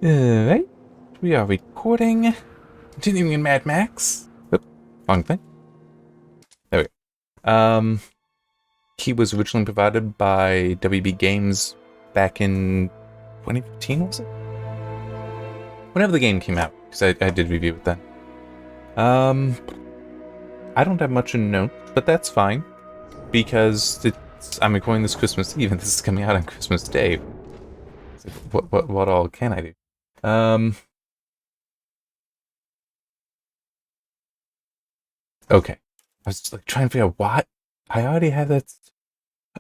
Alright, we are recording. Continuing in Mad Max. Oop, wrong thing. There we go. He was originally provided by WB Games back in 2015, was it? Whenever the game came out, because I did review it then. I don't have much in notes, but that's fine. Because I'm recording this Christmas Eve, and this is coming out on Christmas Day. What all can I do? Okay. I was like trying to figure out what. I already have that.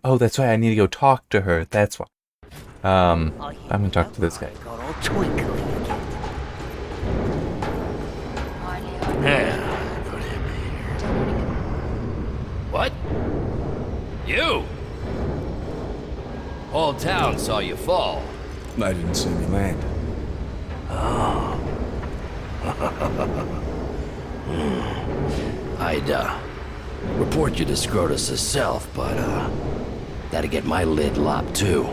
Oh, that's right. I need to go talk to her. That's why. I'm gonna talk to this guy. Yeah, put him here. What? You? Whole town saw you fall. I didn't see me land. Oh. I'd, report you to Scrotus herself, but, that'd get my lid lopped, too.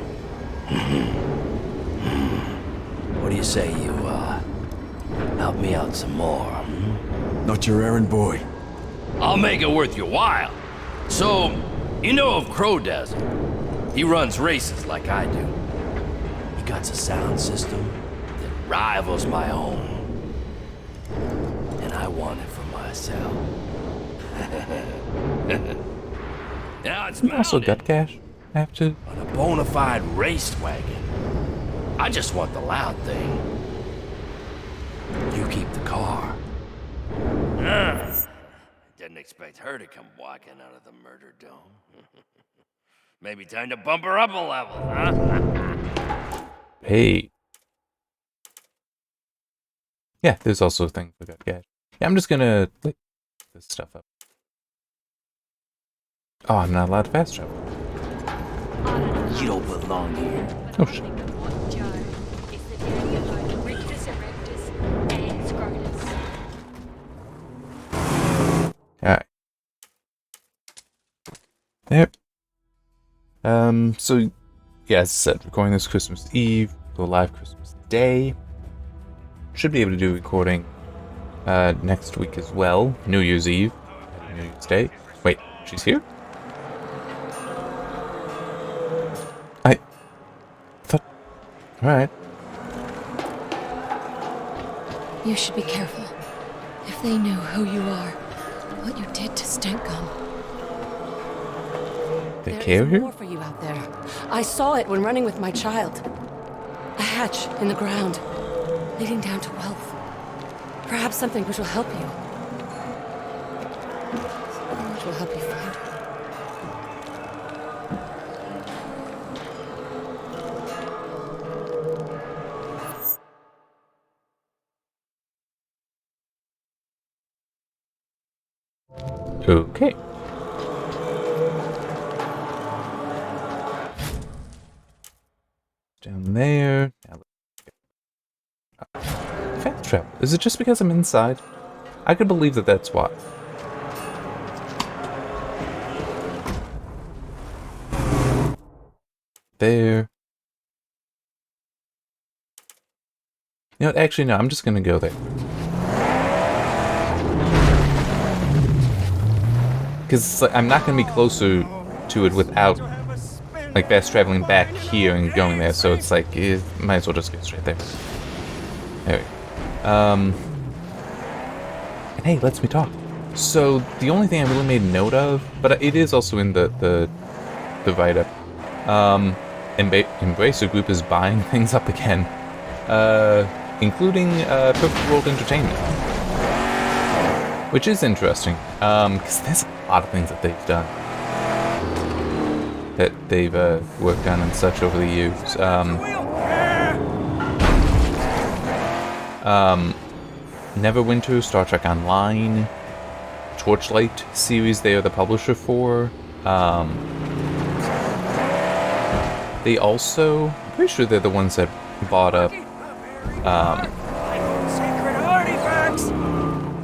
What do you say you, help me out some more, Not your errand boy. I'll make it worth your while. So, you know of Crow Dazzle? He runs races like I do. He got a sound system that rivals my own. And I want it for myself. Now it's You also mounted got cash? I have to. on a bona fide race wagon. I just want the loud thing. You keep the car. Didn't expect her to come walking out of the murder dome. Maybe time to bump her up a level, huh? Hey. Yeah, there's also a thing for got cash. Yeah, I'm just gonna lick this stuff up. Oh, I'm not allowed to fast travel. You don't belong here. Oh shit. Alright. There. So, yeah, as I said, recording this Christmas Eve, go live Christmas Day. Should be able to do recording next week as well. New Year's Eve, New Year's Day. Wait, she's here? I thought... Alright. You should be careful. If they knew who you are, what you did to Stenkum. They care here? More for you out there. I saw it when running with my child. A hatch in the ground, leading down to wealth. Perhaps something which will help you. Something which will help you find her. Okay. Down there. Now fast travel. Is it just because I'm inside? I could believe that that's why. There. You know what? Actually, no. I'm just gonna go there. Because like, I'm not gonna be closer to it without like fast traveling back here and going there. So it's like, might as well just go straight there. There we go. And hey, lets me talk. So the only thing I really made note of, but it is also in the write-up. Embracer Group is buying things up again, including Perfect World Entertainment, which is interesting. Because there's a lot of things that they've done, that they've worked on and such over the years. Neverwinter, Star Trek Online, Torchlight series they are the publisher for. They also, I'm pretty sure they're the ones that bought up, Sacred artifacts!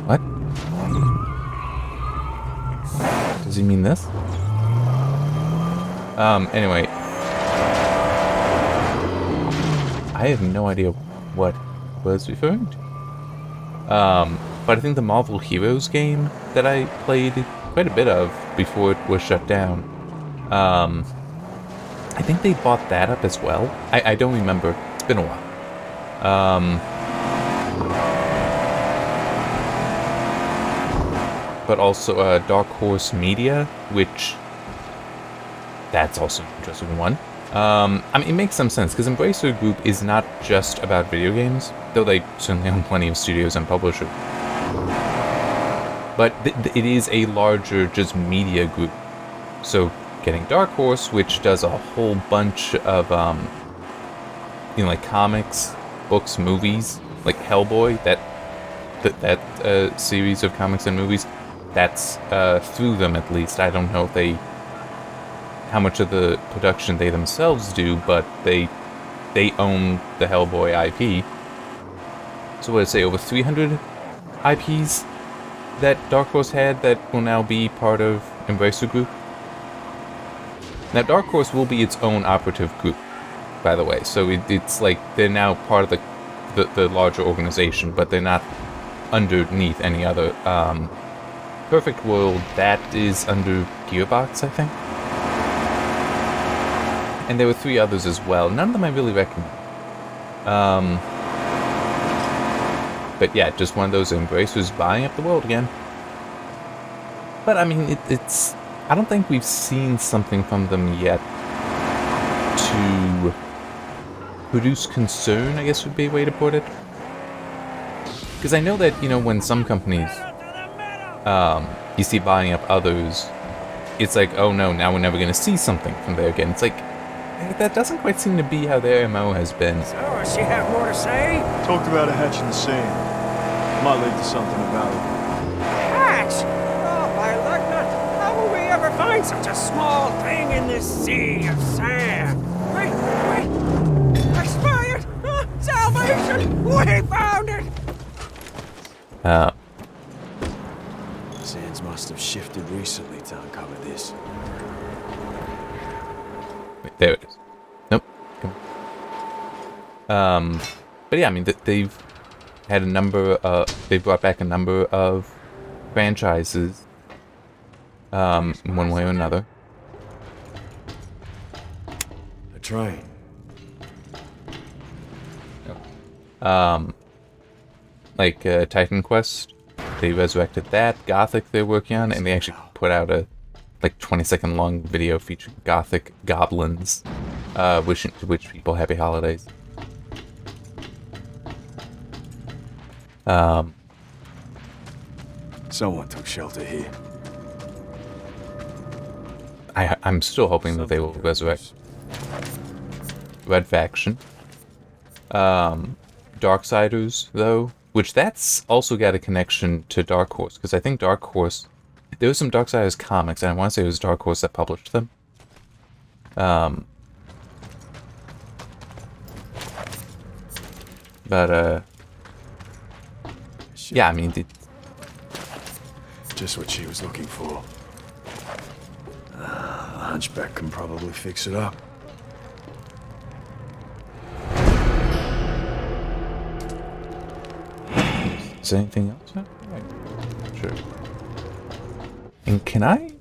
what? Does he mean this? Anyway. I have no idea what was referring to. But I think the Marvel Heroes game that I played quite a bit of before it was shut down, I think they bought that up as well. I don't remember. It's been a while. But also Dark Horse Media, which that's also an interesting one. I mean, it makes some sense, because Embracer Group is not just about video games, though they certainly own plenty of studios and publishers. But it is a larger, just media group. So, getting Dark Horse, which does a whole bunch of, you know, like comics, books, movies, like Hellboy, that series of comics and movies, that's through them at least. I don't know if how much of the production they themselves do, but they own the Hellboy IP. So what did I say, over 300 IPs that Dark Horse had that will now be part of Embracer Group? Now Dark Horse will be its own operative group, by the way, so it's like they're now part of the larger organization, but they're not underneath any other. Perfect World, that is under Gearbox, I think. And there were 3 others as well. None of them I really recommend. But yeah, just one of those Embracers buying up the world again. But I mean, it's... I don't think we've seen something from them yet to produce concern, I guess would be a way to put it. Because I know that, you know, when some companies, you see buying up others, it's like, oh no, now we're never going to see something from there again. It's like, that doesn't quite seem to be how their MO has been. So, does she have more to say? Talked about a hatch in the sand. Might lead to something about it. Hatch! Oh, by Lugnut, how will we ever find such a small thing in this sea of sand? Wait! I spy it! Salvation! We found it! Sands must have shifted recently to uncover this. Wait, there it is. Nope. Come on. But yeah, I mean, they've had a number they brought back a number of franchises, in one way or another. A train. Like Titan Quest, they resurrected that. Gothic they're working on, and they actually put out a like 20-second long video featuring Gothic goblins, wishing to wish people happy holidays. Someone took shelter here. I'm still hoping that they will resurrect Red Faction. Darksiders, though, which that's also got a connection to Dark Horse, because I think Dark Horse, there was some Darksiders comics, and I want to say it was Dark Horse that published them. Yeah, I mean, just what she was looking for. The Hunchback can probably fix it up. is there anything else? Right. Sure. And can I?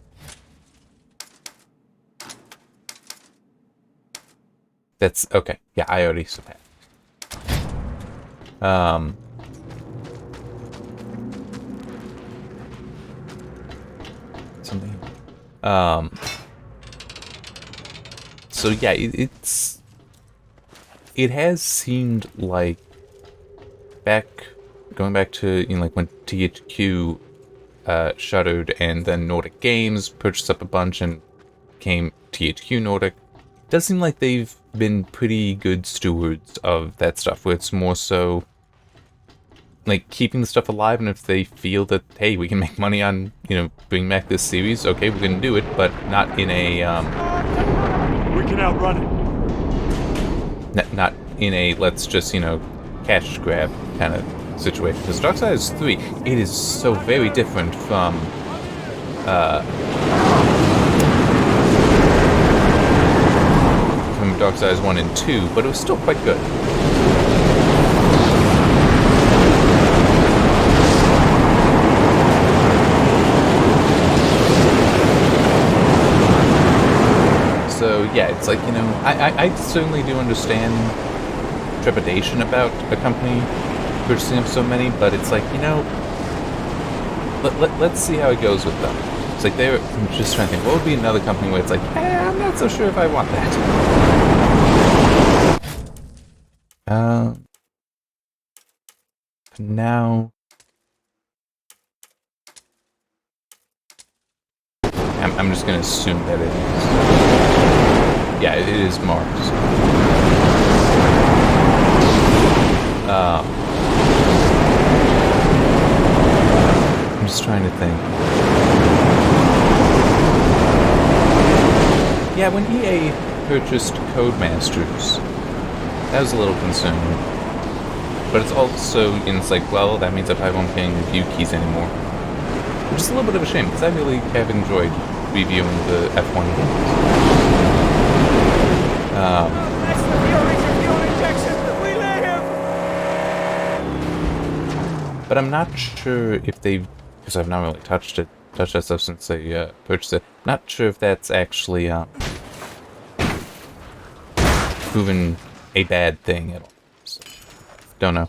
That's okay. Yeah, I already saw that. Something. So yeah, it has seemed like going back to, you know, like when THQ shuttered, and then Nordic Games purchased up a bunch and became THQ Nordic. It does seem like they've been pretty good stewards of that stuff, where it's more so like keeping the stuff alive, and if they feel that, hey, we can make money on, you know, bringing back this series, okay, we're gonna do it, but not in a We can outrun it. not in a let's just, you know, cash grab kind of situation. Because Darksiders 3, it is so very different from Darksiders 1 and 2, but it was still quite good. yeah, it's like, you know, I certainly do understand trepidation about a company purchasing up so many, but it's like, you know, let's see how it goes with them. It's like I'm just trying to think, what would be another company where it's like, I'm not so sure if I want that. For now, I'm just gonna assume that it is. Yeah, it is Mars. I'm just trying to think. Yeah, when EA purchased Codemasters, that was a little concerning. But it's also, it's like, well, that means I probably won't be getting review keys anymore. Which is a little bit of a shame, because I really have enjoyed reviewing the F1 games. That's the furies of fuel injection. We live! But I'm not sure if they've, because I've not really touched that stuff since they purchased it. Not sure if that's actually proven a bad thing at all. So, don't know.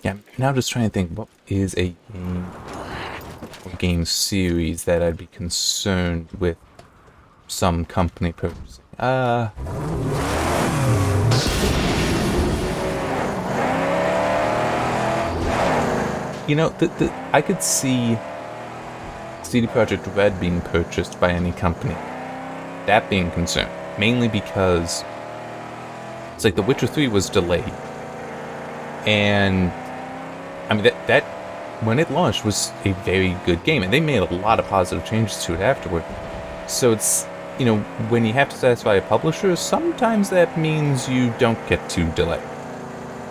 Yeah, I'm now just trying to think, what is a game series that I'd be concerned with some company purchasing? You know, I could see CD Projekt Red being purchased by any company. That being concerned, mainly because it's like The Witcher 3 was delayed. And I mean, that when it launched was a very good game, and they made a lot of positive changes to it afterward. So it's, you know, when you have to satisfy a publisher, sometimes that means you don't get to delay.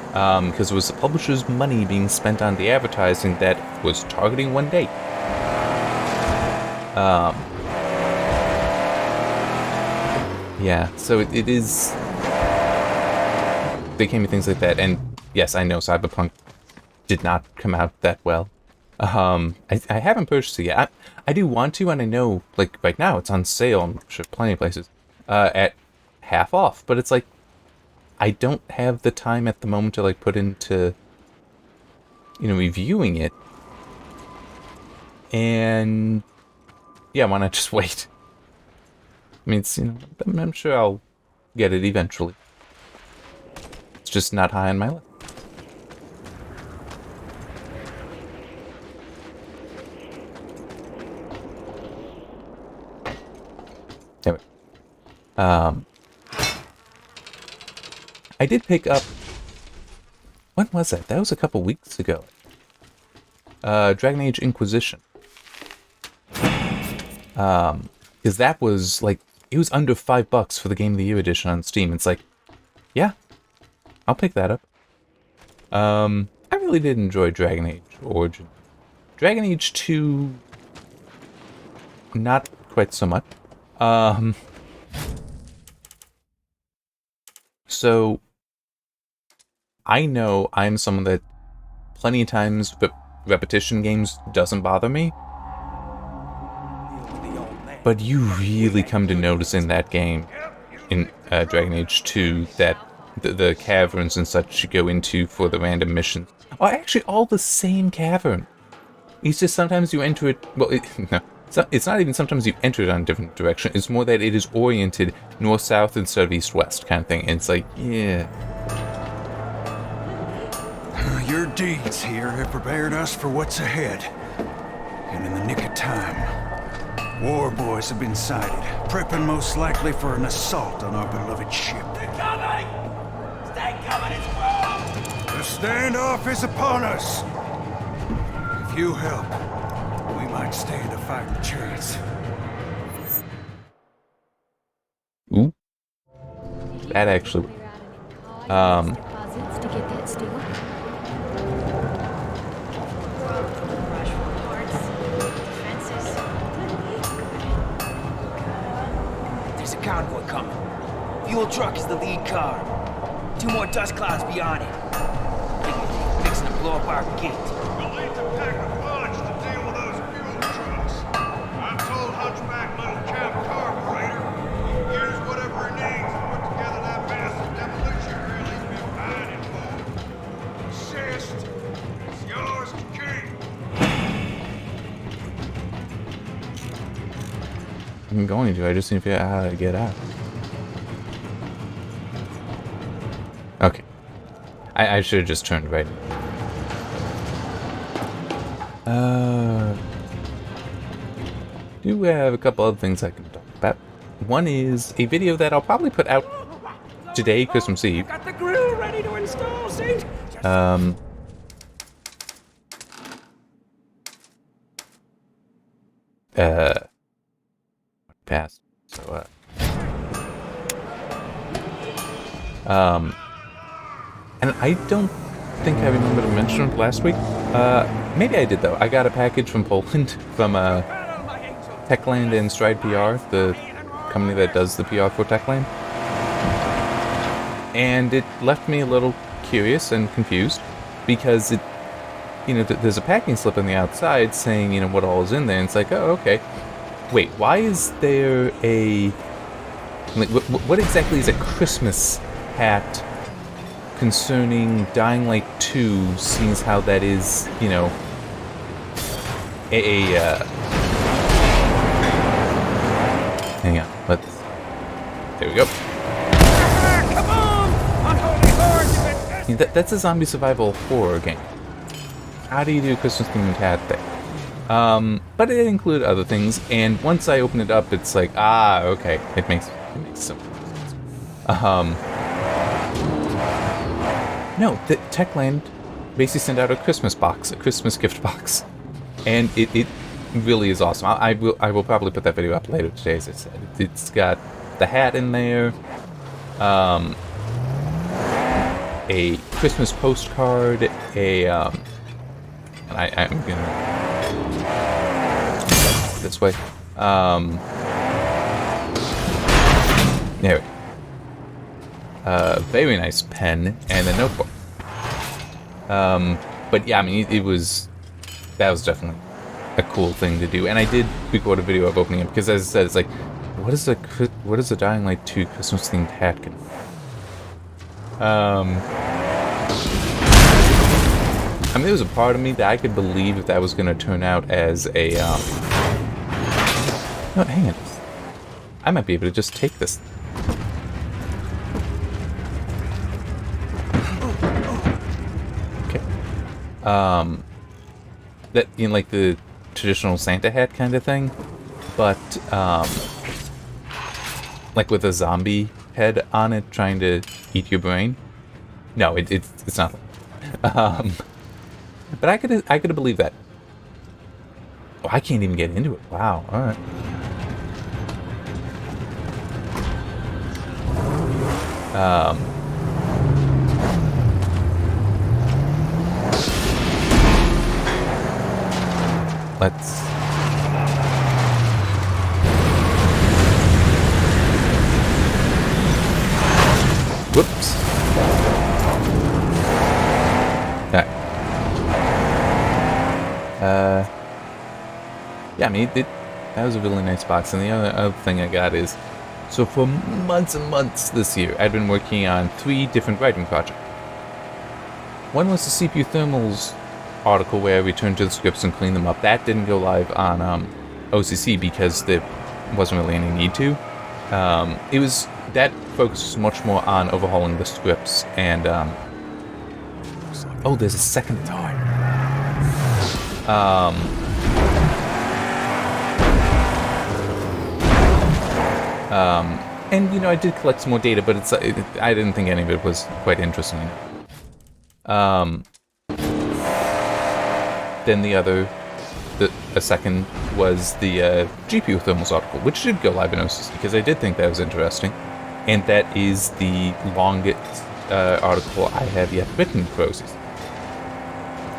Because it was the publisher's money being spent on the advertising that was targeting one date. Yeah, so it is... They came to things like that, and yes, I know Cyberpunk did not come out that well. I haven't purchased it yet. I do want to, and I know, like, right now it's on sale, I'm sure plenty of places, at half off, but it's like, I don't have the time at the moment to, like, put into, you know, reviewing it. And, yeah, why not just wait? I mean, it's, you know, I'm sure I'll get it eventually. It's just not high on my list. Anyway. I did pick up... When was that? That was a couple weeks ago. Dragon Age Inquisition. Because that was, like, it was under $5 for the Game of the Year edition on Steam. It's like, yeah, I'll pick that up. I really did enjoy Dragon Age Origin. Dragon Age 2, not quite so much. So, I know I'm someone that plenty of times repetition games doesn't bother me. But you really come to notice in that game, in Dragon Age 2, that the caverns and such you go into for the random missions are actually all the same cavern. It's just sometimes you enter it... Well, no. It's not even sometimes you enter it on a different direction. It's more that it is oriented north-south instead of east-west kind of thing. And it's like, yeah... Your deeds here have prepared us for what's ahead. And in the nick of time. War boys have been sighted, prepping most likely for an assault on our beloved ship. They're coming! Stay coming, it's wrong! The standoff is upon us. If you help, we might stand a fighting chance. Ooh. That actually... Deposits to get that steel. There's a convoy coming. Fuel truck is the lead car. 2 more dust clouds beyond it. Fixing to blow up our gate. We'll need to pack a bunch to deal with those fuel trucks. I've told Hunchback I'm going to. I just need to figure out how to get out. Okay. I should have just turned right. Do have a couple other things I can talk about. One is a video that I'll probably put out today, Christmas Eve. Got the grill ready to install, Saint. Passed. So, and I don't think I remember to mention it last week. Maybe I did though. I got a package from Poland from Techland and Stride PR, the company that does the PR for Techland. And it left me a little curious and confused because it, there's a packing slip on the outside saying, what all is in there. And it's like, oh, okay. Wait, why is there a... what exactly is a Christmas hat concerning Dying Light 2, seeing as how that is, hang on, there we go. Come on! Unholy horde, you've been... That's a zombie survival horror game. How do you do a Christmas themed hat thing? But it included other things, and once I open it up, it's like, okay, it makes some sense. No, the Techland basically sent out a Christmas box, a Christmas gift box, and it really is awesome. I will probably put that video up later today, as I said. It's got the hat in there, a Christmas postcard, and I'm gonna this way. There we go. Very nice pen and a notebook. But yeah, I mean, that was definitely a cool thing to do. And I did record a video of opening it because, as I said, it's like, what is a Dying Light 2 Christmas themed hat? I mean, there was a part of me that I could believe that was going to turn out as a, no, hang on. I might be able to just take this. Okay. That, like the traditional Santa hat kind of thing, but, like with a zombie head on it trying to eat your brain. No, it's not. But I could have believed that. Oh, I can't even get into it. Wow. All right. Let's... Whoops. Alright. Yeah, I mean, that was a really nice box. And the other thing I got is, so for months and months this year, I'd been working on 3 different writing projects. One was the CPU Thermals article where I returned to the scripts and cleaned them up. That didn't go live on OCC because there wasn't really any need to. That focused much more on overhauling the scripts and oh, there's a second time. And I did collect some more data, but I didn't think any of it was quite interesting. Then a second was the GPU Thermals article, which did go live in OCC because I did think that was interesting, and that is the longest article I have yet written for OCC.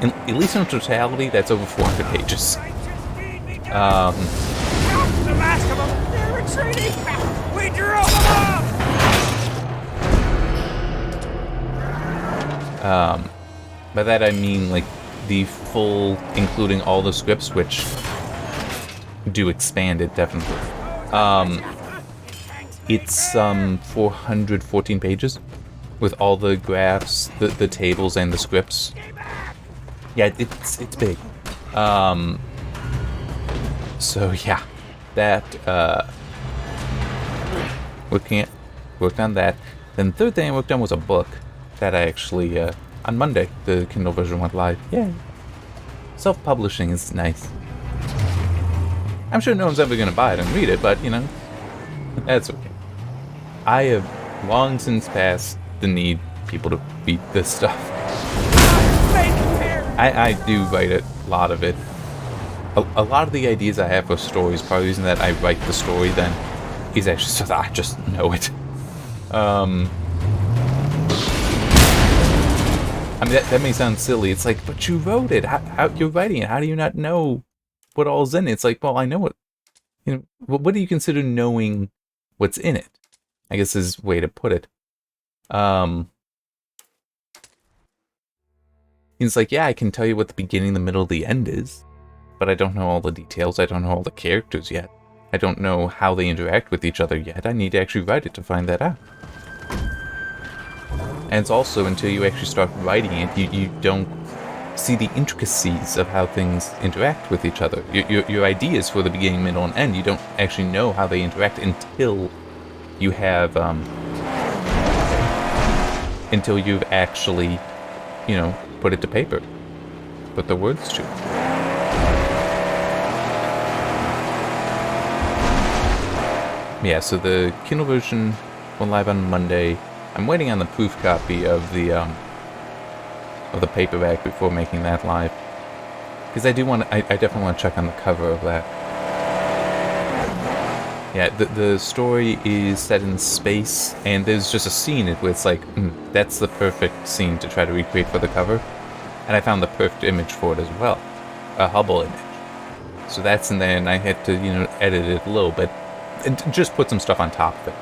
And at least in totality, that's over 400 pages. The last of them, they're retreating! We drove them off! By that I mean like the full, including all the scripts, which do expand it definitely. It's 414 pages with all the graphs, the tables, and the scripts. Yeah, it's big. So yeah, that worked on that. Then the third thing I worked on was a book that I actually, on Monday, the Kindle version went live. Yay. Self-publishing is nice. I'm sure no one's ever going to buy it and read it, but, you know, that's okay. I have long since passed the need people to read this stuff. I do write a lot of it. A lot of the ideas I have for stories, part of the reason that I write the story then is actually so that I just know it. I mean, that may sound silly. It's like, but you wrote it. How you're writing it. How do you not know what all's in it? It's like, well, I know it. You know, what do you consider knowing what's in it? I guess is a way to put it. It's like, yeah, I can tell you what the beginning, the middle, the end is, but I don't know all the details. I don't know all the characters yet. I don't know how they interact with each other yet. I need to actually write it to find that out. And it's also, until you actually start writing it, you don't see the intricacies of how things interact with each other. Your ideas for the beginning, middle, and end, you don't actually know how they interact until you have, until you've actually, you know, put it to paper. Put the words to it. Yeah, so the Kindle version went live on Monday. I'm waiting on the proof copy of the paperback before making that live, because I definitely want to check on the cover of that. Yeah, the story is set in space, and there's just a scene where it's like, that's the perfect scene to try to recreate for the cover, and I found the perfect image for it as well, a Hubble image. So that's in there, and I had to, you know, edit it a little bit, and just put some stuff on top of it.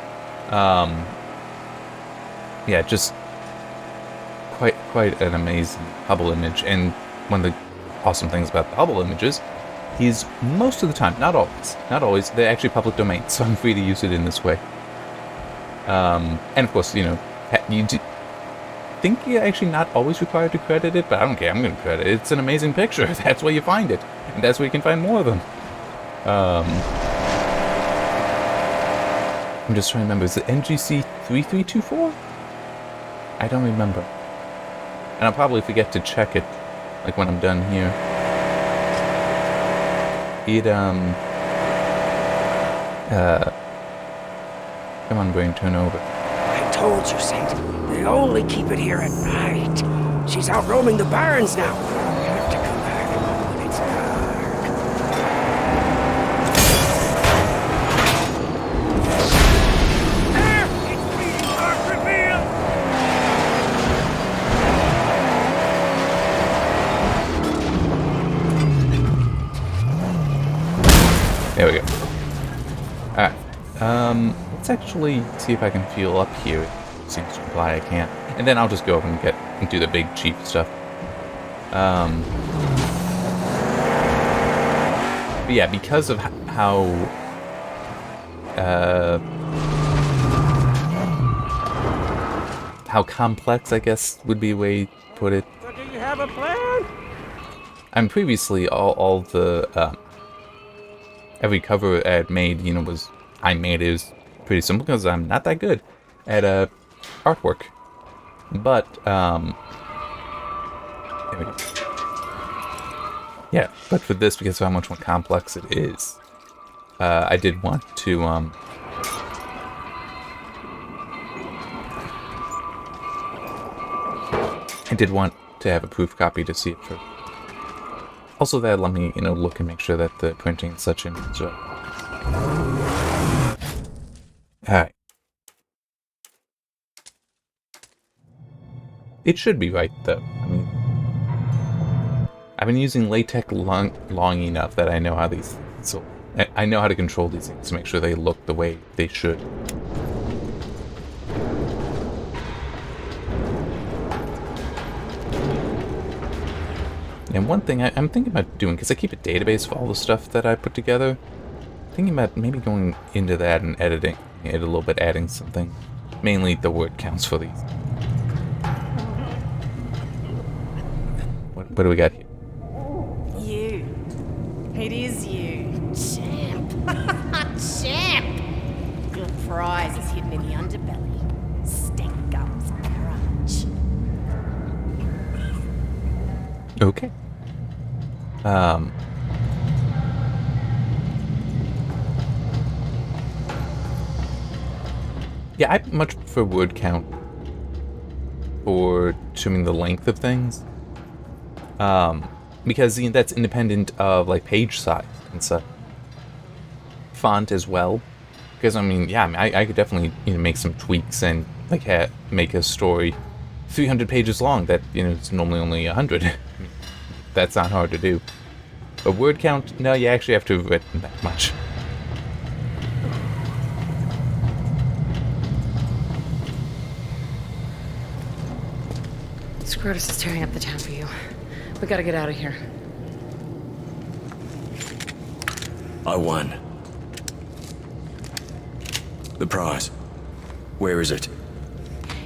Yeah, just quite an amazing Hubble image, and one of the awesome things about the Hubble images is most of the time, not always, they're actually public domain, so I'm free to use it in this way. And of course, you know, you think you're actually not always required to credit it, but I don't care, I'm going to credit it. It's an amazing picture, that's where you find it, and that's where you can find more of them. I'm just trying to remember, is it NGC 3324? I don't remember. And I'll probably forget to check it, like when I'm done here. Come on, brain, turn over. I told you, Saint. They only keep it here at night. She's out roaming the barrens now. You have to come back when it's dark. There! It's being dark revealed! There we go. Alright. Let's actually see if I can fuel up here. It seems to imply I can't. And then I'll just go over and do the big cheap stuff. But yeah, because of how complex, I guess, would be a way to put it. So do you have a plan? And previously, all the every cover I had made, you know, was pretty simple because I'm not that good at artwork. But there we go. Yeah, but for this, because of how much more complex it is, I did want to have a proof copy to see it through. Also, that let me, you know, look and make sure that the printing and such in as well. Alright. It should be right, though. I mean, I've been using LaTeX long enough that I know how these... So, I know how to control these things to make sure they look the way they should. And one thing I'm thinking about doing, because I keep a database for all the stuff that I put together, thinking about maybe going into that and editing it a little bit, adding something. Mainly the word counts for these. What do we got here? You. It is you. Champ. Champ. Good prize is hidden in the underbelly. Stank gums garage. Okay. Yeah, I much prefer word count for determining the length of things. Because that's independent of like page size and stuff. Font as well. Because I mean, yeah, I could definitely make some tweaks and like make a story 300 pages long that it's normally only 100. That's not hard to do. But word count, no, you actually have to have written that much. Scrotus is tearing up the town for you. We gotta get out of here. I won. The prize. Where is it?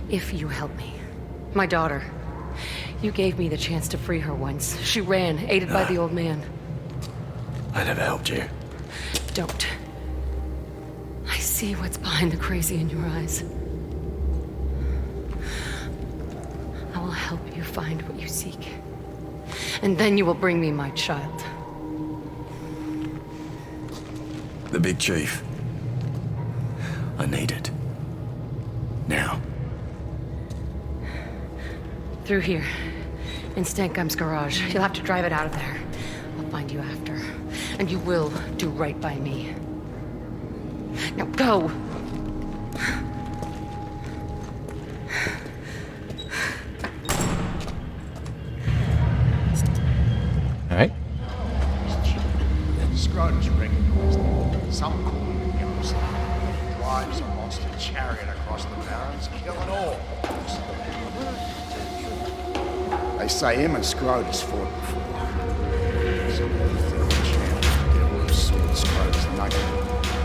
If you help me. My daughter. You gave me the chance to free her once. She ran, aided by the old man. I'd have helped you. Don't. I see what's behind the crazy in your eyes. I will help you find what you seek. And then you will bring me my child. The big chief. I need it. Now. Through here. In Stankum's garage. You'll have to drive it out of there. I'll find you after. And you will do right by me. Now go! Alright. Scrooge recognized some call him Emperor. Drives a monster chariot across the barrens, killing all. They say him and Scrotus fought before. So they think the champ get loose with Scrotus nugget.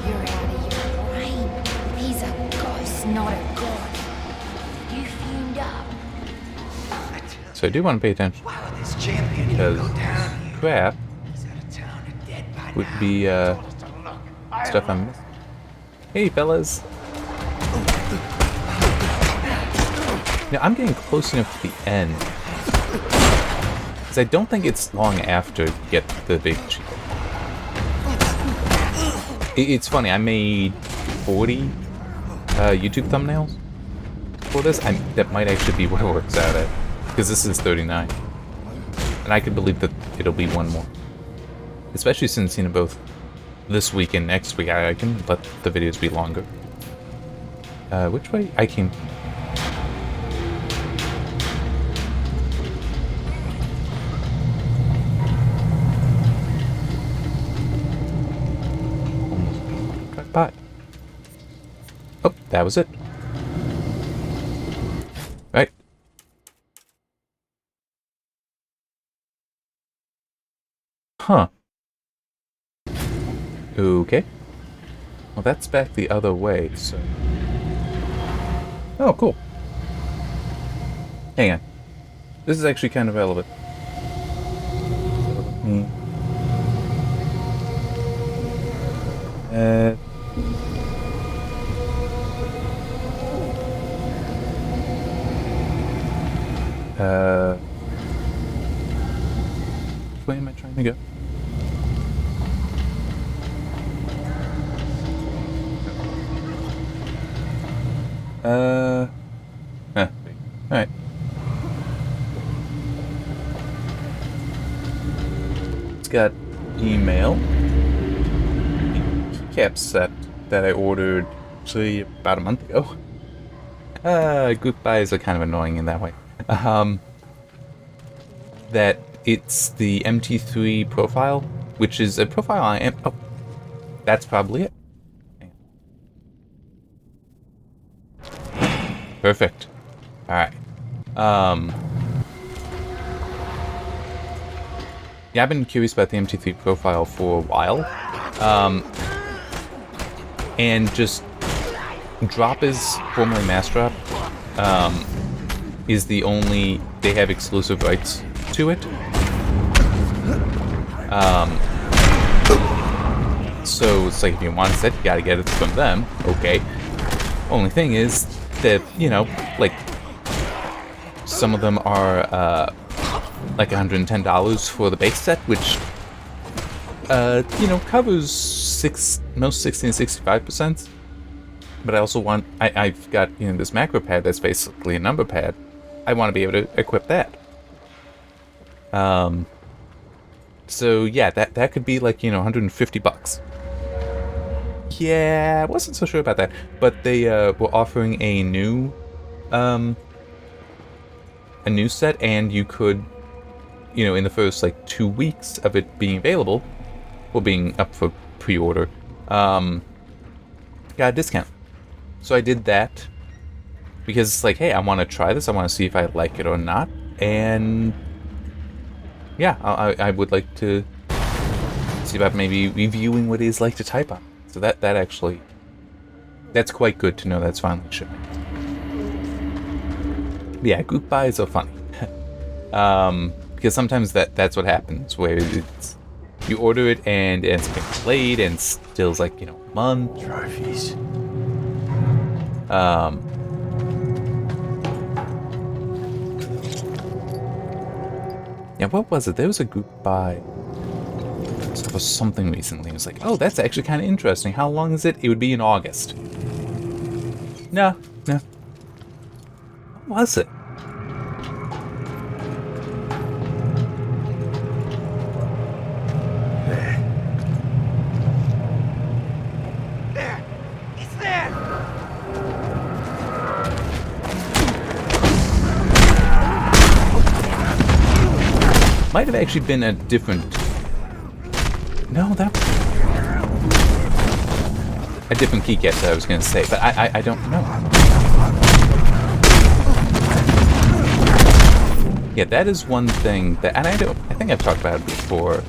You're out of your brain. He's a ghost, not a god. You fumed up. So I do want to pay attention. Wow, this champion Because go down here. crap He's out of town and dead by would now. be stuff I'm missing. Hey fellas. Now I'm getting close enough to the end. Because I don't think it's long after you get the big chief. It's funny, I made 40 YouTube thumbnails for this. That might actually be what it works out at. Because this is 39. And I could believe that it'll be one more. Especially since, both this week and next week, I can let the videos be longer. Which way? I came... Almost right by. Oh, that was it. Right. Huh. Okay. Well, that's back the other way, so... Oh, cool. Hang on. This is actually kind of relevant. Which way am I trying to go? Alright. It's got email. Keycap set that I ordered actually about a month ago. Goodbyes are kind of annoying in that way. That it's the MT3 profile, which is a profile I am. Oh, that's probably it. Perfect. Alright. Yeah, I've been curious about the MT3 profile for a while. And just Drop is formerly Mass Drop. Is the only they have exclusive rights to it. So it's like if you want it, you gotta get it from them. Okay. Only thing is that, you know, like, some of them are, like $110 for the base set, which, you know, covers most 60 and 65%. But I also want, I've got, you know, this macro pad that's basically a number pad. I want to be able to equip that. So yeah, that could be like, you know, $150. Yeah, I wasn't so sure about that, but they were offering a new set, and you could, you know, in the first like 2 weeks of it being available, or being up for pre-order, got a discount. So I did that because it's like, hey, I want to try this. I want to see if I like it or not, and yeah, I would like to see about maybe reviewing what it is like to type on. So that actually, that's quite good to know that's finally shipping. Yeah, group buys are funny. Because sometimes that's what happens, where it's, you order it and it's getting delayed and still's like, you know, a month. Trophies. Yeah, what was it? There was a group buy for something recently. It was like, oh, that's actually kind of interesting. How long is it? It would be in August. No. What was it? There! It's there! Might have actually been a different... No, that... A different keycap that I was going to say, but I don't know. Yeah, that is one thing that... And I think I've talked about it before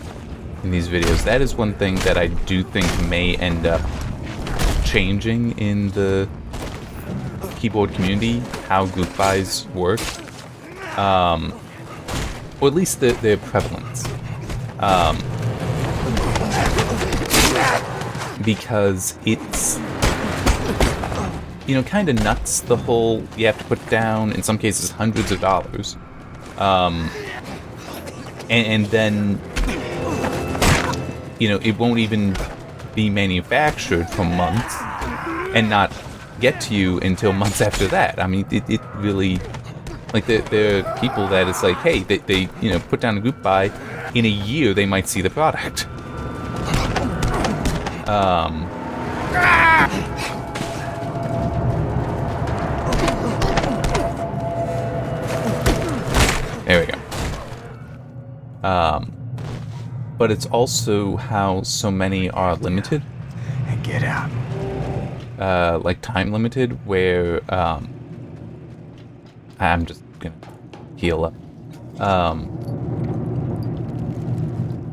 in these videos. That is one thing that I do think may end up changing in the keyboard community, how group buys work. Or at least their prevalence. Because it's, you know, kind of nuts, the whole, you have to put down, in some cases, hundreds of dollars. And then, you know, it won't even be manufactured for months and not get to you until months after that. I mean, it really... Like, there are people that it's like, hey, they you know, put down a group buy, in a year they might see the product. There we go. But it's also how so many are limited. And get out. Like time limited, where, I'm just gonna heal up.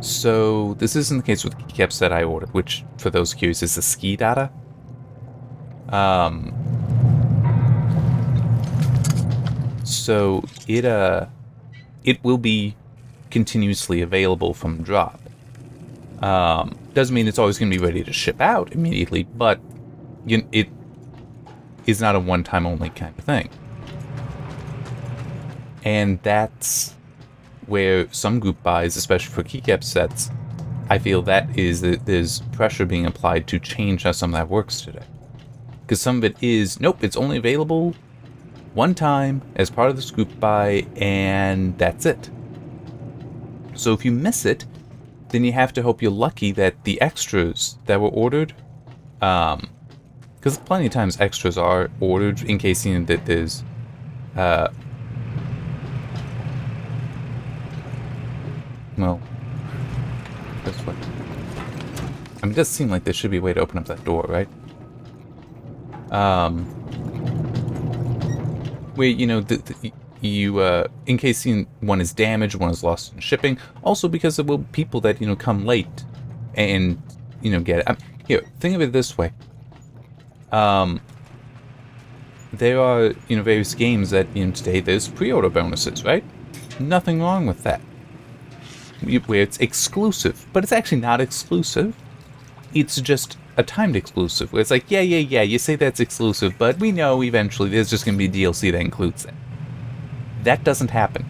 So this isn't the case with the keycaps that I ordered, which, for those curious, is the ski data. So it will be continuously available from drop. Doesn't mean it's always going to be ready to ship out immediately, but it is not a one-time only kind of thing. And that's where some group buys, especially for keycap sets, I feel that there's pressure being applied to change how some of that works today. Because some of it is, nope, it's only available one time as part of this group buy, and that's it. So if you miss it, then you have to hope you're lucky that the extras that were ordered, because plenty of times extras are ordered in case, you know, that there's, well, this way. I mean, it does seem like there should be a way to open up that door, right? Where, you know, in case one is damaged, one is lost in shipping. Also because there will be people that, you know, come late and, you know, get it. Here, think of it this way. There are, you know, various games that, you know, today there's pre-order bonuses, right? Nothing wrong with that. Where it's exclusive, but it's actually not exclusive. It's just a timed exclusive, where it's like, yeah, you say that's exclusive, but we know eventually there's just going to be DLC that includes it. That doesn't happen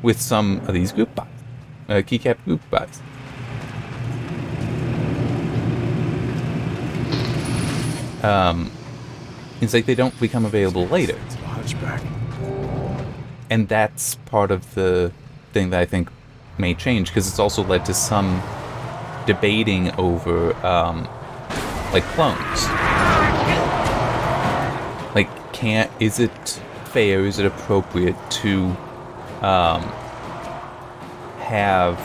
with some of these group buys, keycap group buys. It's like they don't become available later. It's a hunchback. And that's part of the thing that I think may change, because it's also led to some debating over, like, clones. Like, is it fair, is it appropriate to, have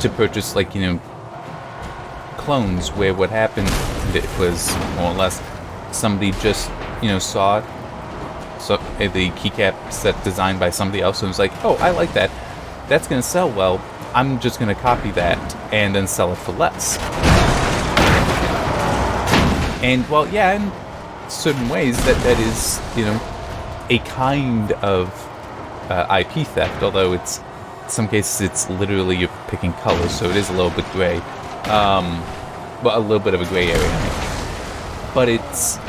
to purchase, like, clones, where what happened, it was more or less somebody just, saw it, so the keycap set designed by somebody else, and was like, oh, I like that, that's gonna sell well, I'm just gonna copy that and then sell it for less. And well, yeah, in certain ways that is, a kind of IP theft, although in some cases it's literally you're picking colors, so it is a little bit gray. Well, a little bit of a gray area. But it's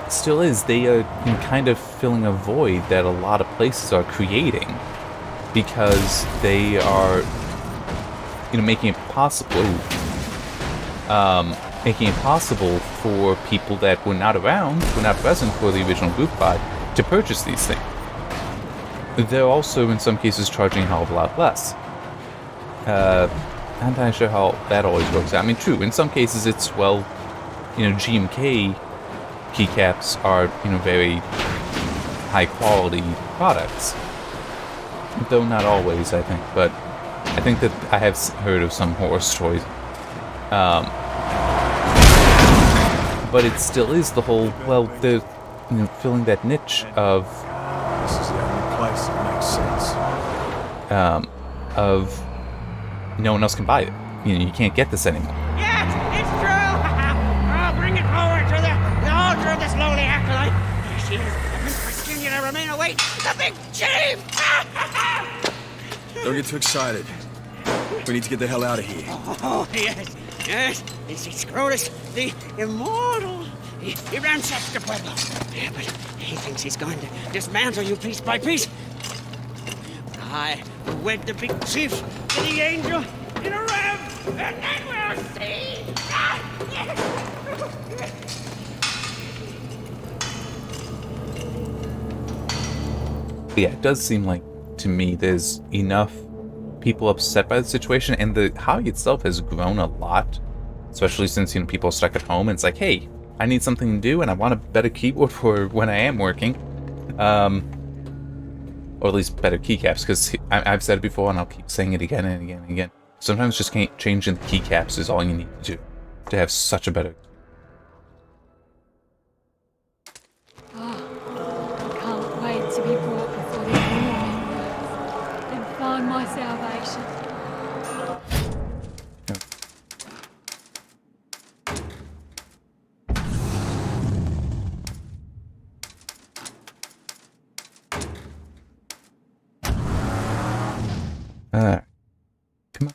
still is. They are kind of filling a void that a lot of places are creating, because they are, making it possible, for people that were not around, were not present for the original group buy, to purchase these things. They're also, in some cases, charging a hell of a lot less. I'm not entirely sure how that always works out. I mean, true, in some cases it's, well, GMK keycaps are, very high-quality products. Though not always, I think. But I think that I have heard of some horror stories. But it still is the whole, well, they're, filling that niche of... This is the only place that makes sense. Of... no one else can buy it. You can't get this anymore. Yes, it's true! Oh, bring it forward to the altar of this lowly acolyte. There she is. I've been asking you to remain awake. The big chief! Don't get too excited. We need to get the hell out of here. Oh, yes. It's Scrotus, the immortal. He ransacks the Pueblo. Yeah, but he thinks he's going to dismantle you piece by piece. I will wed the big chief to the angel in a ram, and then we'll see. Yeah, it does seem like, to me, there's enough people upset by the situation, and the hobby itself has grown a lot, especially since, people are stuck at home, and it's like, hey, I need something to do, and I want a better keyboard for when I am working. Or at least better keycaps, because I've said it before, and I'll keep saying it again and again and again. Sometimes just changing the keycaps is all you need to do to have such a better... Can't wait to be brought before the Lord and find my salvation. Come on.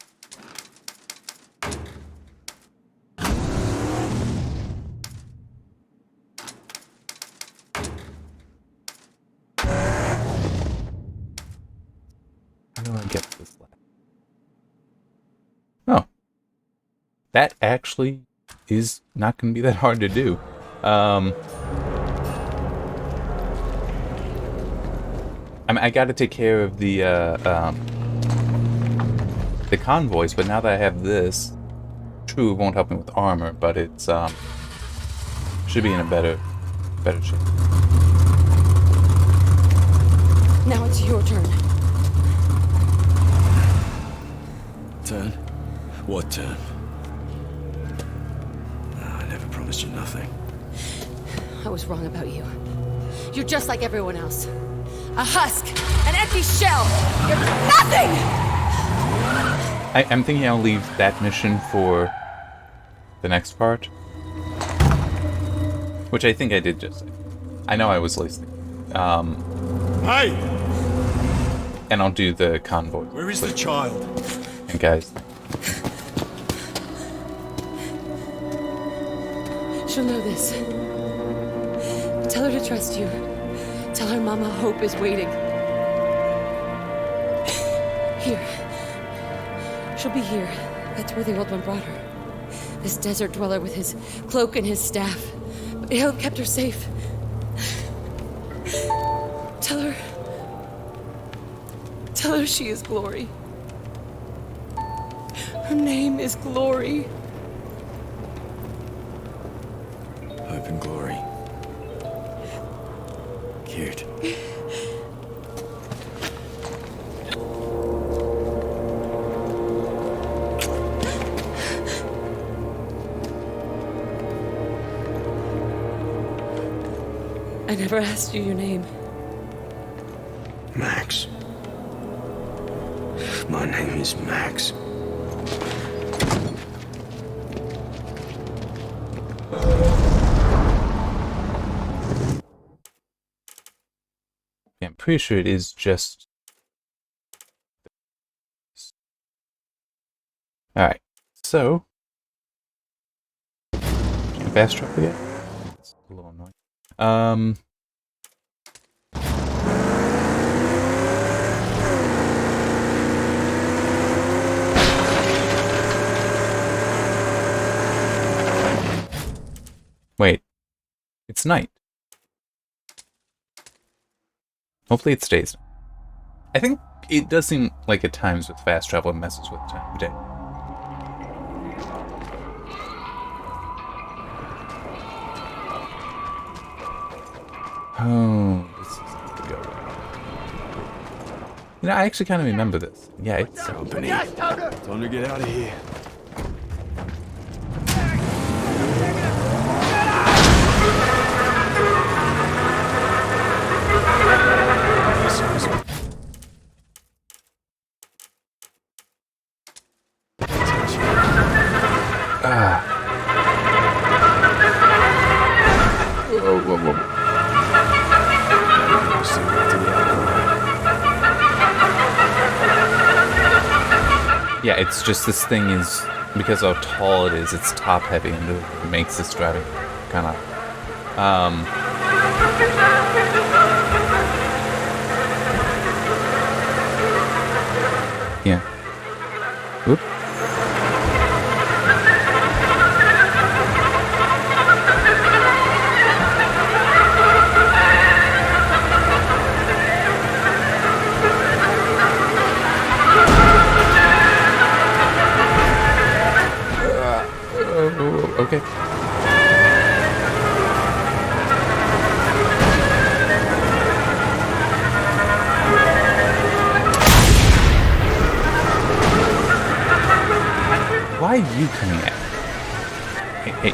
How do I get this left? Oh. That actually is not going to be that hard to do. I got to take care of the convoys, but now that I have this, true, it won't help me with armor, but it's should be in a better shape. Now it's your turn. Turn? What turn? I never promised you nothing. I was wrong about you. You're just like everyone else. A husk, an empty shell. You're nothing! I'm thinking I'll leave that mission for the next part. Which I think I did just say. I know I was listening. Hey! And I'll do the convoy. Where is the child? And guys, She'll know this. Tell her to trust you. Tell her Mama Hope is waiting. Here. She'll be here. That's where the old one brought her. This desert dweller with his cloak and his staff. But he'll have kept her safe. Tell her she is Glory. Her name is Glory. Hope and glory. Cute. I never asked you your name. Max. My name is Max. Yeah, I'm pretty sure it is just... Alright, so... Fast travel again? That's a little annoying. Wait. It's night. Hopefully it stays. I think it does seem like at times with fast travel it messes with time of day. Oh, this is the go. You know, I actually kind of remember this. Yeah, it's... Company. Time to get out of here. Whoa. Yeah, it's just this thing is, because how tall it is, it's top heavy and it makes this driving kind of, yeah. Whoop. Okay. Why are you coming at me? Hey.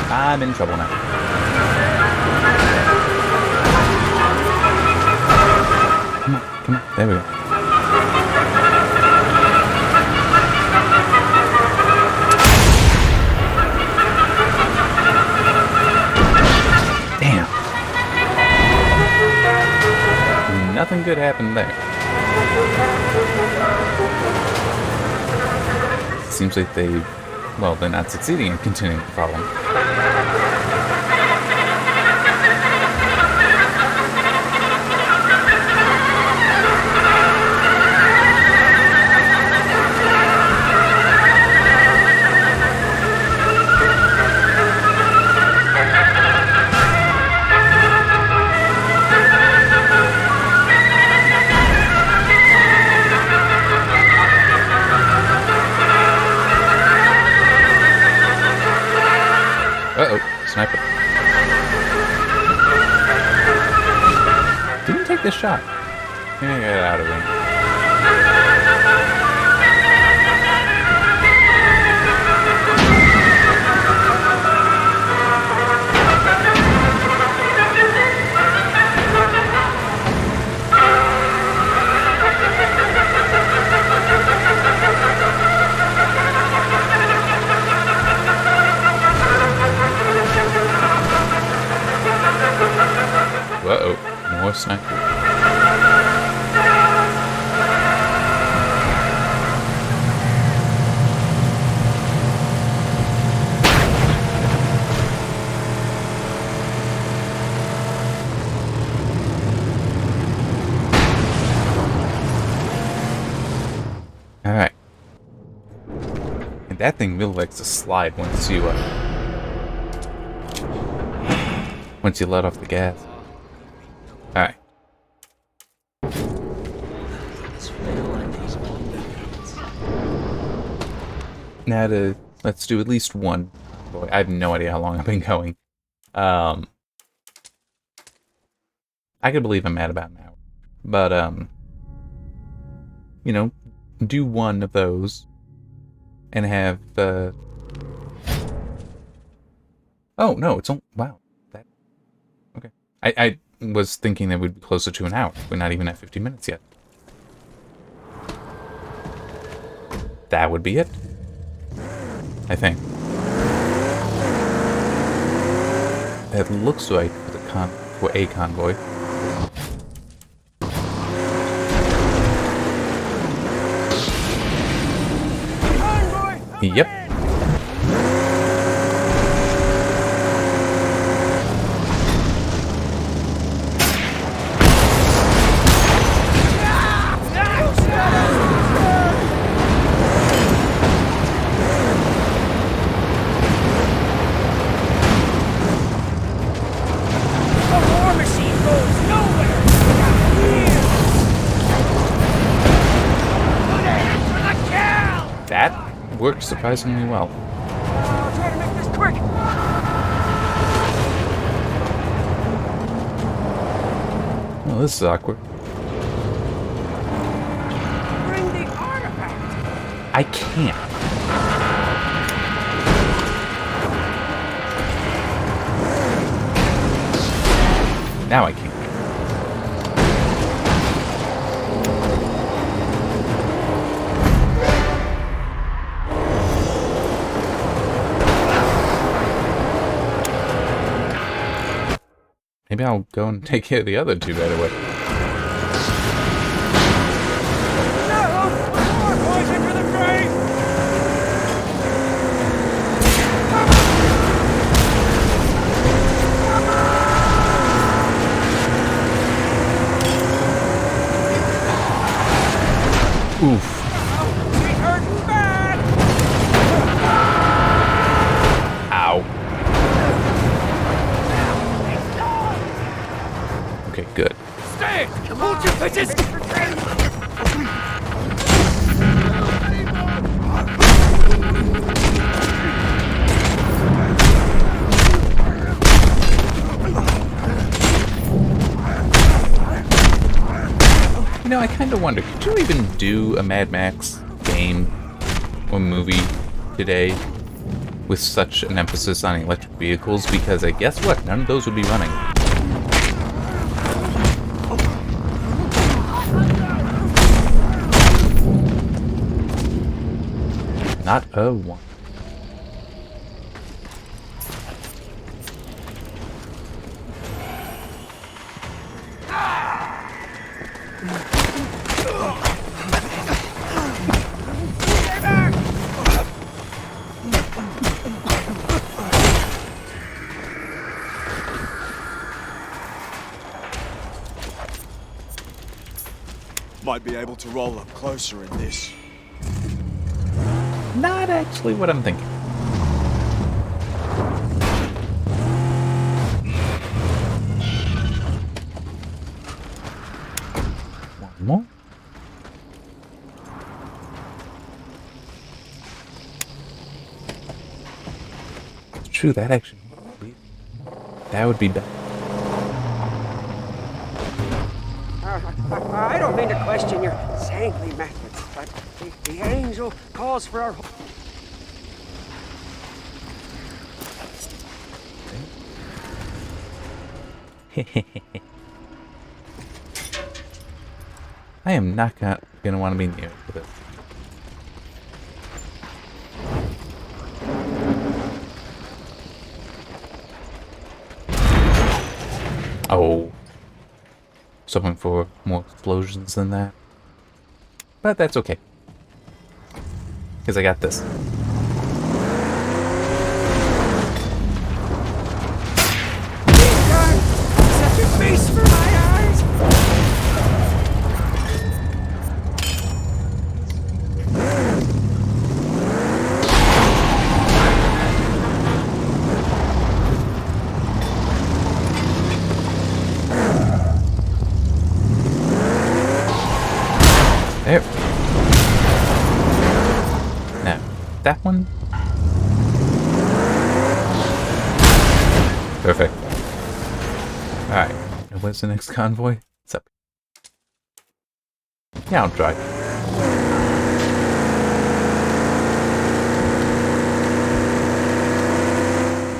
I'm in trouble now. Come on. There we go. Damn. Nothing good happened there. Seems like they're not succeeding in continuing the problem. Uh-oh, sniper. Didn't take this shot. Maybe I got out of range. sniper. Alright. And that thing really likes to slide once you let off the gas. Alright. Now let's do at least one. Boy, I have no idea how long I've been going. I could believe I'm at about an hour. But, you know, do one of those and have, oh, no, it's only, wow. That, okay. I was thinking that we'd be closer to an hour. We're not even at 50 minutes yet. That would be it. I think. It looks like for a convoy. Yep. That worked surprisingly well. I'll try to make this quick. Well, this is awkward. Bring the artifact. I can't. Now I can't. Maybe I'll go and take care of the other two right away. No! More poison for the brain! Oof. We hurting bad! Ow. Okay, good. Stay! Hold your bitches! You know, I kind of wonder, could you even do a Mad Max game or movie today with such an emphasis on electric vehicles? Because guess what? None of those would be running. Not a one. Might be able to roll up closer in this. Not actually what I'm thinking. One more. It's true, that actually would be better. I don't mean to question your saintly methods, but the angel calls for our... I am not gonna want to be near for this. Oh. hoping for more explosions than that. But that's okay. Because I got this. Such a feast for my eyes! There. Now, that one. Perfect. Alright. And where's the next convoy? It's up. Yeah, I'll drive.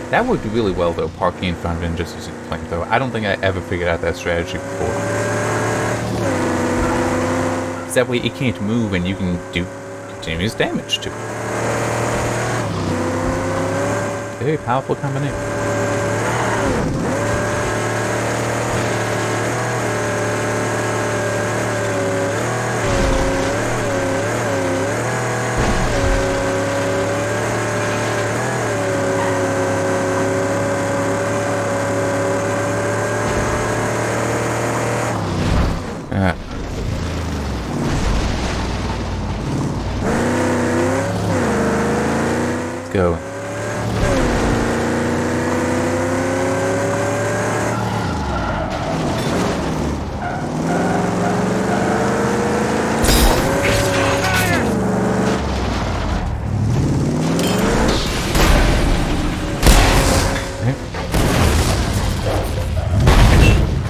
That worked really well though, parking in front and just using the flamethrower. I don't think I ever figured out that strategy before. That way it can't move and you can do continuous damage to it. Very powerful combination. Go.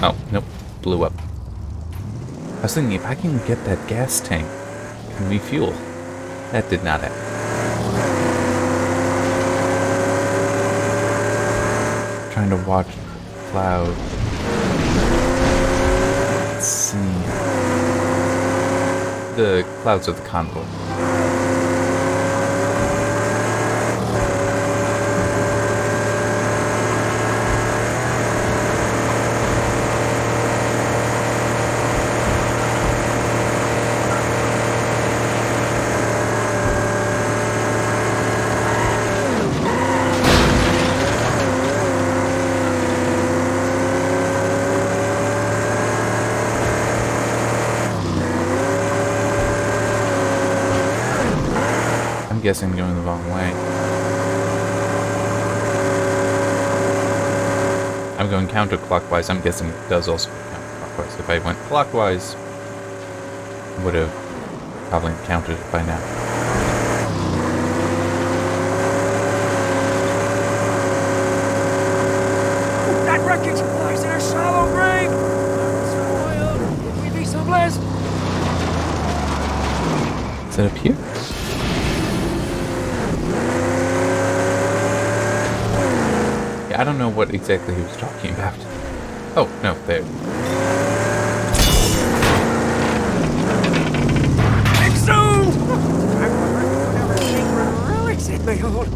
Oh, nope. Blew up. I was thinking if I can get that gas tank and refuel. That did not happen. Trying to watch cloud. Let's see. The clouds of the convoy. I'm guessing I'm going the wrong way. I'm going counterclockwise. I'm guessing it does also go counterclockwise. If I went clockwise, I would have probably encountered it by now. That wreckage lies in a shallow grave! If we be so blessed! Is it up here? I don't know what exactly he was talking about. Oh, no, there. Exhumed! I wonder if sacred relics it may hold.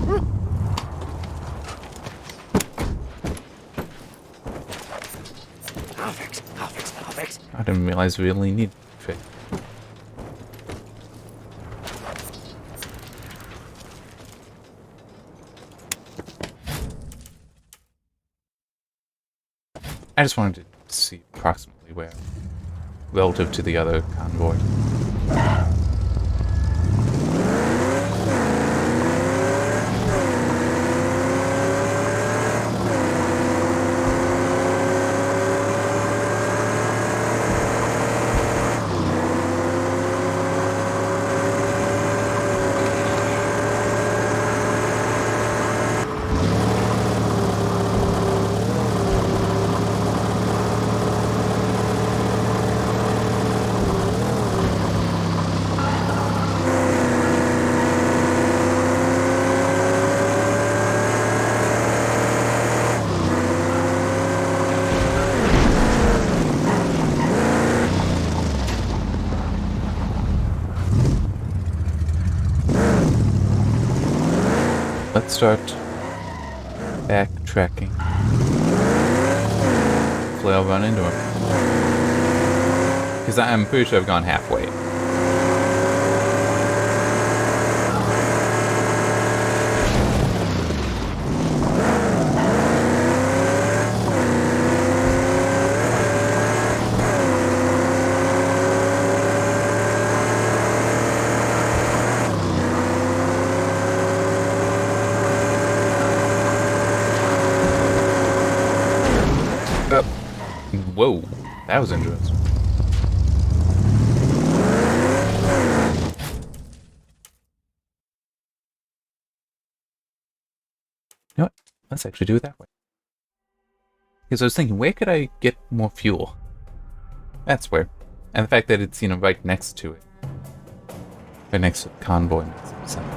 I'll fix. I didn't realize we really need fix. I just wanted to see approximately where, relative to the other convoy. Let's start backtracking. Hopefully I'll run into him. Because I'm pretty sure I've gone halfway. Whoa, that was interesting. You know what? Let's actually do it that way. Because I was thinking, where could I get more fuel? That's where. And the fact that it's, right next to it. Right next to the convoy makes some sense.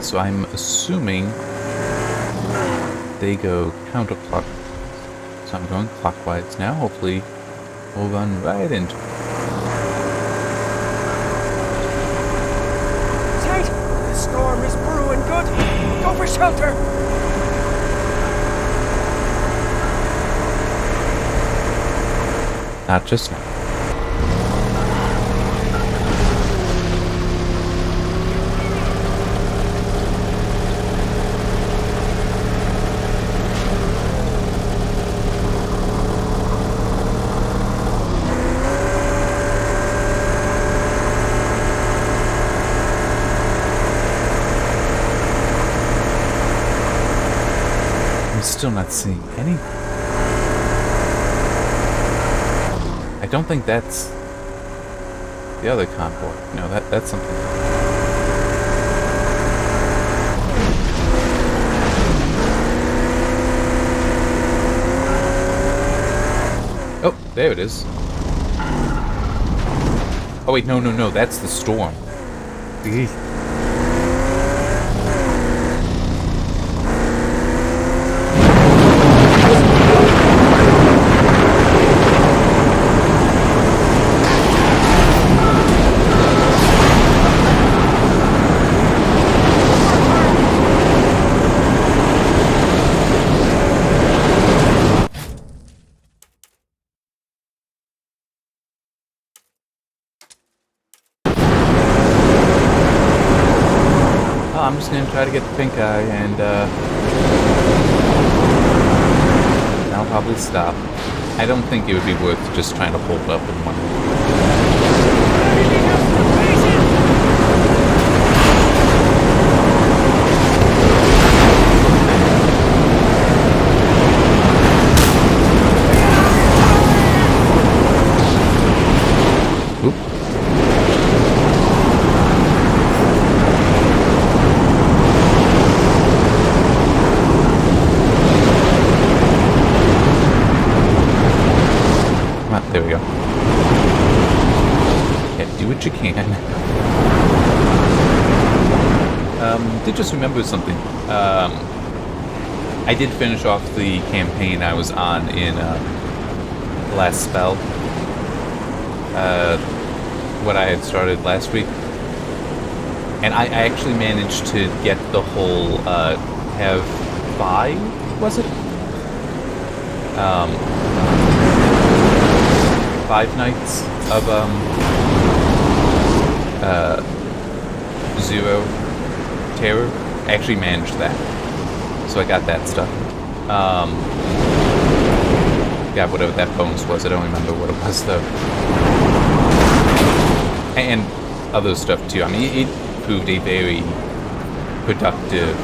So I'm assuming they go counterclockwise. So I'm going clockwise now. Hopefully we'll run right into it. Tight! The storm is brewing good. Go for shelter! Not just now. Still not seeing any. I don't think that's the other convoy. No, that's something. Oh, there it is. Oh wait, no, that's the storm. Eek. I'm just gonna try to get the pink eye, and I'll probably stop. I don't think it would be worth just trying to hold up in one. Oop. There we go. Yeah, do what you can. Did just remember something. I did finish off the campaign I was on in last spell. What I had started last week. And I actually managed to get the whole have 5, was it? 5 nights of Zero Terror. I actually managed that, so I got that stuff. Yeah, whatever that bonus was, I don't remember what it was though. And other stuff too. I mean, it proved a very productive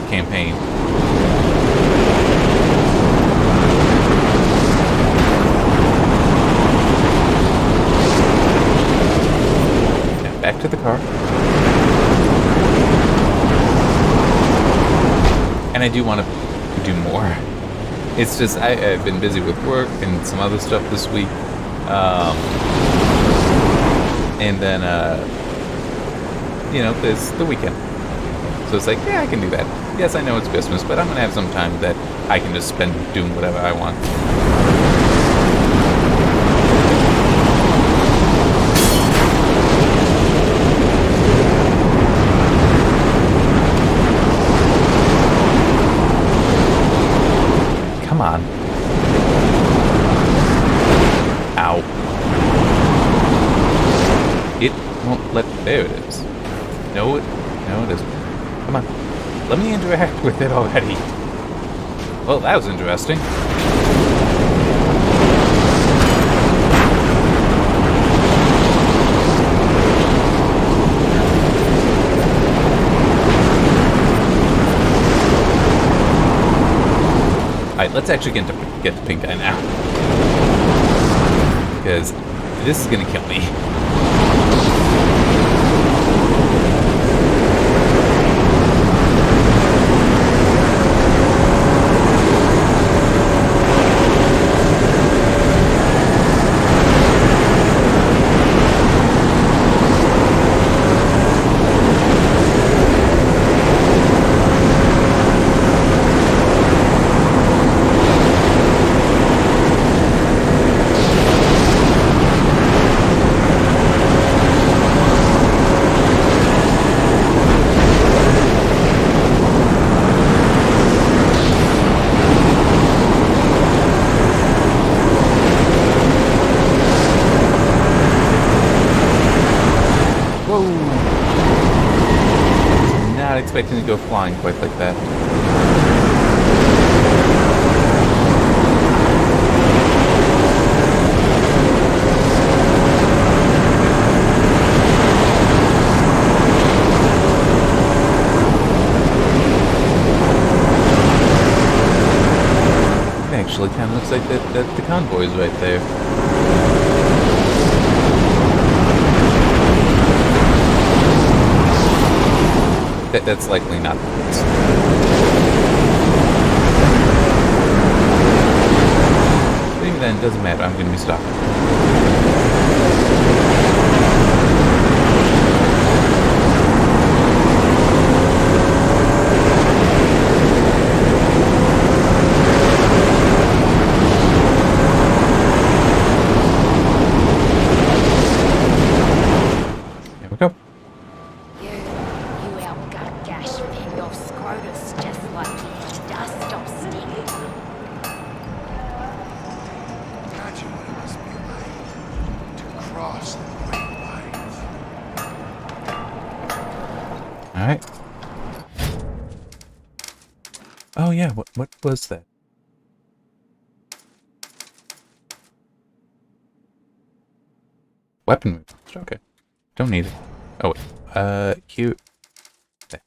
campaign. Back to the car. And I do want to do more. It's just, I've been busy with work and some other stuff this week. And then, you know, there's the weekend. So it's like, yeah, I can do that. Yes, I know it's Christmas, but I'm going to have some time that I can just spend doing whatever I want. Come on. Ow. It won't let... There it is. No, it isn't. Come on. Let me interact with it already. Well, that was interesting. Alright, let's actually get the pink guy now. Because this is gonna kill me. Not expecting to go flying quite like that. It actually kind of looks like that the convoy is right there. That's likely not the case. But even then, it doesn't matter. I'm going to be stopped. There we go. Alright. Oh yeah, what was that? Weapon movement. Okay. Don't need it. Oh wait. Here. There.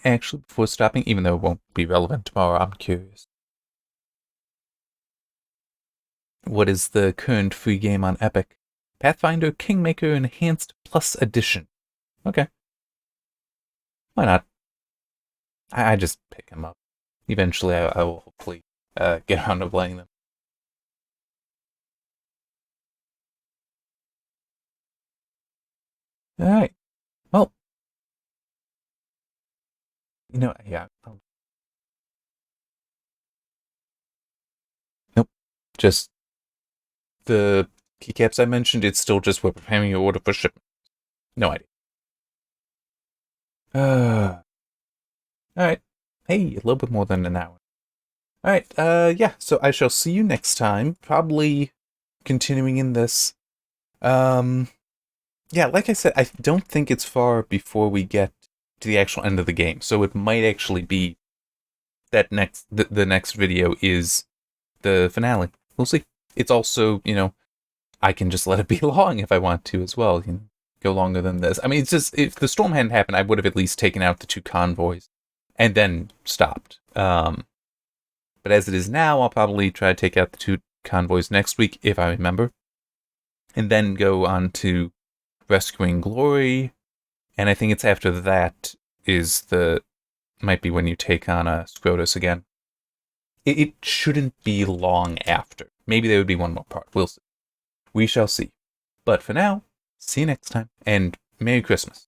Actually, before stopping, even though it won't be relevant tomorrow, I'm curious. What is the current free game on Epic? Pathfinder Kingmaker Enhanced Plus Edition. Okay. Why not? I just pick them up. Eventually, I will hopefully get around to playing them. Alright. Well. You know, yeah. Nope. Just the keycaps I mentioned, it's still just we're preparing your order for shipment. No idea. Alright. Hey, a little bit more than an hour. Alright, yeah, so I shall see you next time. Probably continuing in this. Yeah, like I said, I don't think it's far before we get to the actual end of the game. So it might actually be that the next video is the finale. We'll see. It's also, you know, I can just let it be long if I want to as well. You know, go longer than this. I mean, it's just, if the storm hadn't happened, I would have at least taken out the two convoys and then stopped. But as it is now, I'll probably try to take out the 2 convoys next week, if I remember. And then go on to rescuing Glory. And I think it's after that might be when you take on a Scrotus again. It shouldn't be long after. Maybe there would be one more part. We'll see. We shall see. But for now, see you next time, and Merry Christmas.